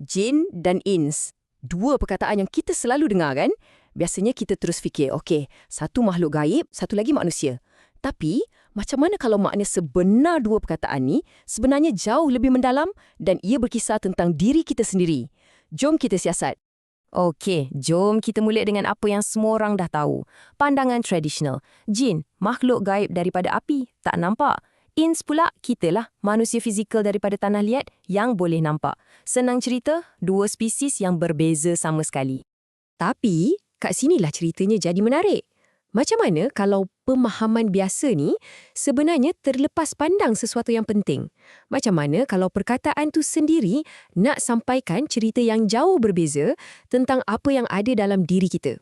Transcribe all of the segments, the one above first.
jin dan ins. Dua perkataan yang kita selalu dengar kan? Biasanya kita terus fikir, okey, satu makhluk gaib, satu lagi manusia. Tapi, macam mana kalau makna sebenar dua perkataan ni sebenarnya jauh lebih mendalam dan ia berkisar tentang diri kita sendiri? Jom kita siasat. Okey, jom kita mula dengan apa yang semua orang dah tahu. Pandangan tradisional. Jin, makhluk gaib daripada api, tak nampak. Ins pula, kitalah, manusia fizikal daripada tanah liat yang boleh nampak. Senang cerita, dua spesies yang berbeza sama sekali. Tapi, kat sinilah ceritanya jadi menarik. Macam mana kalau pemahaman biasa ni sebenarnya terlepas pandang sesuatu yang penting? Macam mana kalau perkataan tu sendiri nak sampaikan cerita yang jauh berbeza tentang apa yang ada dalam diri kita?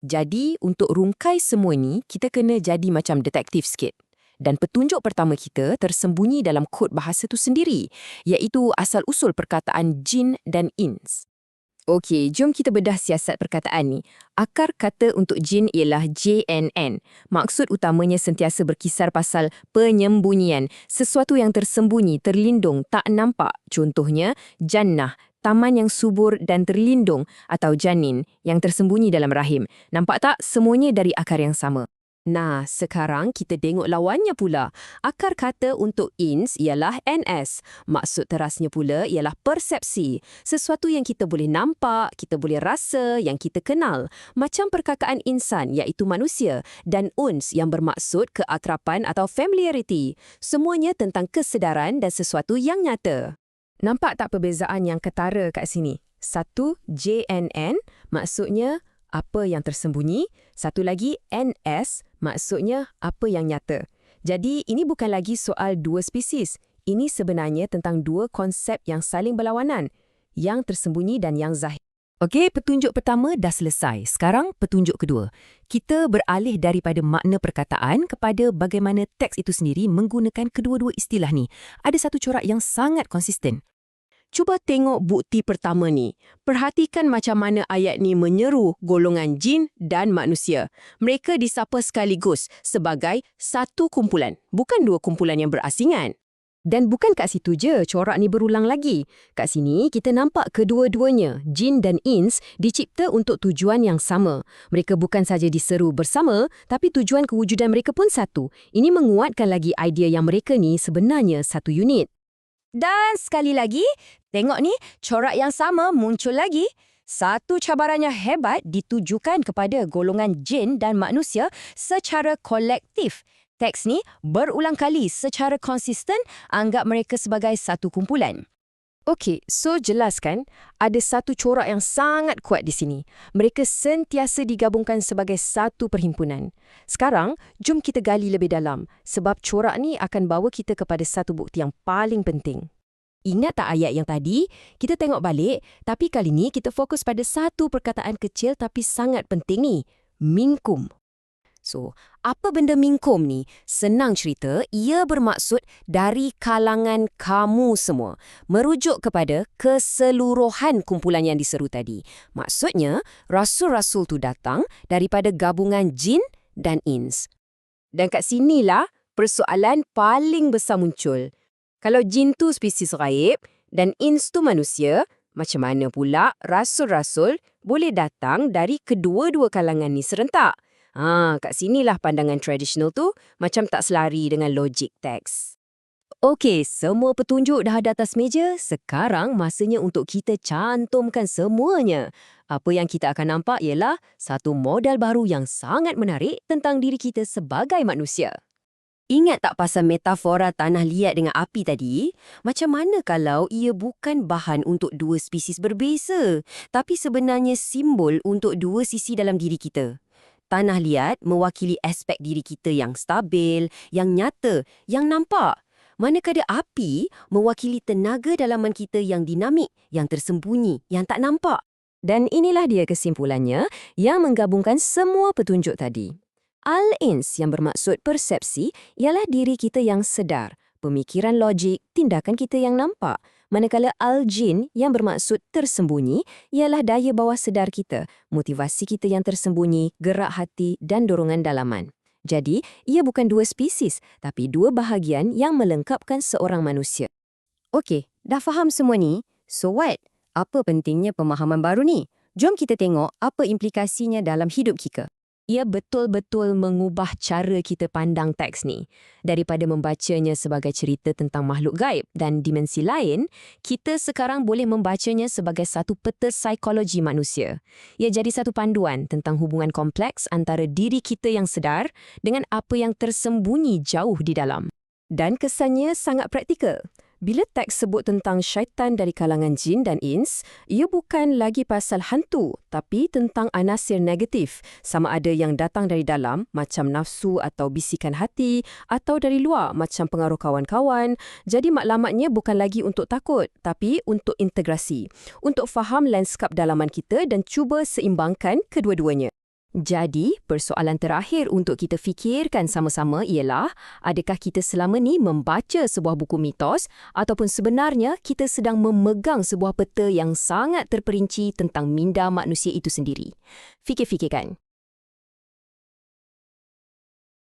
Jadi, untuk rungkai semua ni, kita kena jadi macam detektif sikit. Dan petunjuk pertama kita tersembunyi dalam kod bahasa tu sendiri, iaitu asal-usul perkataan jin dan ins. Okey, jom kita bedah siasat perkataan ni. Akar kata untuk jin ialah JNN. Maksud utamanya sentiasa berkisar pasal penyembunyian. Sesuatu yang tersembunyi, terlindung, tak nampak. Contohnya, jannah, taman yang subur dan terlindung, atau janin, yang tersembunyi dalam rahim. Nampak tak? Semuanya dari akar yang sama. Nah, sekarang kita tengok lawannya pula. Akar kata untuk ins ialah NS. Maksud terasnya pula ialah persepsi. Sesuatu yang kita boleh nampak, kita boleh rasa, yang kita kenal. Macam perkakaan insan iaitu manusia dan uns yang bermaksud keakraban atau familiarity. Semuanya tentang kesedaran dan sesuatu yang nyata. Nampak tak perbezaan yang ketara kat sini? Satu, JNN, maksudnya apa yang tersembunyi. Satu lagi, NS, maksudnya apa yang nyata. Jadi, ini bukan lagi soal dua spesies. Ini sebenarnya tentang dua konsep yang saling berlawanan, yang tersembunyi dan yang zahir. Okey, petunjuk pertama dah selesai. Sekarang, petunjuk kedua. Kita beralih daripada makna perkataan kepada bagaimana teks itu sendiri menggunakan kedua-dua istilah ni. Ada satu corak yang sangat konsisten. Cuba tengok bukti pertama ni. Perhatikan macam mana ayat ni menyeru golongan jin dan manusia. Mereka disapa sekaligus sebagai satu kumpulan, bukan dua kumpulan yang berasingan. Dan bukan kat situ je, corak ni berulang lagi. Kat sini, kita nampak kedua-duanya, jin dan ins, dicipta untuk tujuan yang sama. Mereka bukan saja diseru bersama, tapi tujuan kewujudan mereka pun satu. Ini menguatkan lagi idea yang mereka ni sebenarnya satu unit. Dan sekali lagi, tengok ni, corak yang sama muncul lagi. Satu cabaran yang hebat ditujukan kepada golongan jin dan manusia secara kolektif. Teks ni berulang kali secara konsisten anggap mereka sebagai satu kumpulan. Okey, so jelas kan? Ada satu corak yang sangat kuat di sini. Mereka sentiasa digabungkan sebagai satu perhimpunan. Sekarang, jom kita gali lebih dalam. Sebab corak ni akan bawa kita kepada satu bukti yang paling penting. Ingat tak ayat yang tadi? Kita tengok balik, tapi kali ni kita fokus pada satu perkataan kecil tapi sangat penting ni. Minkum. So, apa benda minkum ni? Senang cerita, ia bermaksud dari kalangan kamu semua. Merujuk kepada keseluruhan kumpulan yang diseru tadi. Maksudnya, rasul-rasul tu datang daripada gabungan jin dan ins. Dan kat sinilah persoalan paling besar muncul. Kalau jin tu spesies gaib dan ins tu manusia, macam mana pula rasul-rasul boleh datang dari kedua-dua kalangan ni serentak? Kat sinilah pandangan tradisional tu macam tak selari dengan logik teks. Okey, semua petunjuk dah ada atas meja. Sekarang masanya untuk kita cantumkan semuanya. Apa yang kita akan nampak ialah satu model baru yang sangat menarik tentang diri kita sebagai manusia. Ingat tak pasal metafora tanah liat dengan api tadi? Macam mana kalau ia bukan bahan untuk dua spesies berbeza, tapi sebenarnya simbol untuk dua sisi dalam diri kita? Tanah liat mewakili aspek diri kita yang stabil, yang nyata, yang nampak. Manakala api mewakili tenaga dalaman kita yang dinamik, yang tersembunyi, yang tak nampak. Dan inilah dia kesimpulannya yang menggabungkan semua petunjuk tadi. Al-ins yang bermaksud persepsi ialah diri kita yang sedar, pemikiran logik, tindakan kita yang nampak. Manakala al-jin yang bermaksud tersembunyi ialah daya bawah sedar kita, motivasi kita yang tersembunyi, gerak hati dan dorongan dalaman. Jadi, ia bukan dua spesies, tapi dua bahagian yang melengkapkan seorang manusia. Okey, dah faham semua ni? So what? Apa pentingnya pemahaman baru ni? Jom kita tengok apa implikasinya dalam hidup kita. Ia betul-betul mengubah cara kita pandang teks ni. Daripada membacanya sebagai cerita tentang makhluk gaib dan dimensi lain, kita sekarang boleh membacanya sebagai satu peta psikologi manusia. Ia jadi satu panduan tentang hubungan kompleks antara diri kita yang sedar dengan apa yang tersembunyi jauh di dalam. Dan kesannya sangat praktikal. Bila teks sebut tentang syaitan dari kalangan jin dan ins, ia bukan lagi pasal hantu, tapi tentang anasir negatif, sama ada yang datang dari dalam, macam nafsu atau bisikan hati, atau dari luar, macam pengaruh kawan-kawan. Jadi matlamatnya bukan lagi untuk takut, tapi untuk integrasi, untuk faham lanskap dalaman kita dan cuba seimbangkan kedua-duanya. Jadi, persoalan terakhir untuk kita fikirkan sama-sama ialah, adakah kita selama ni membaca sebuah buku mitos ataupun sebenarnya kita sedang memegang sebuah peta yang sangat terperinci tentang minda manusia itu sendiri? Fikir-fikirkan.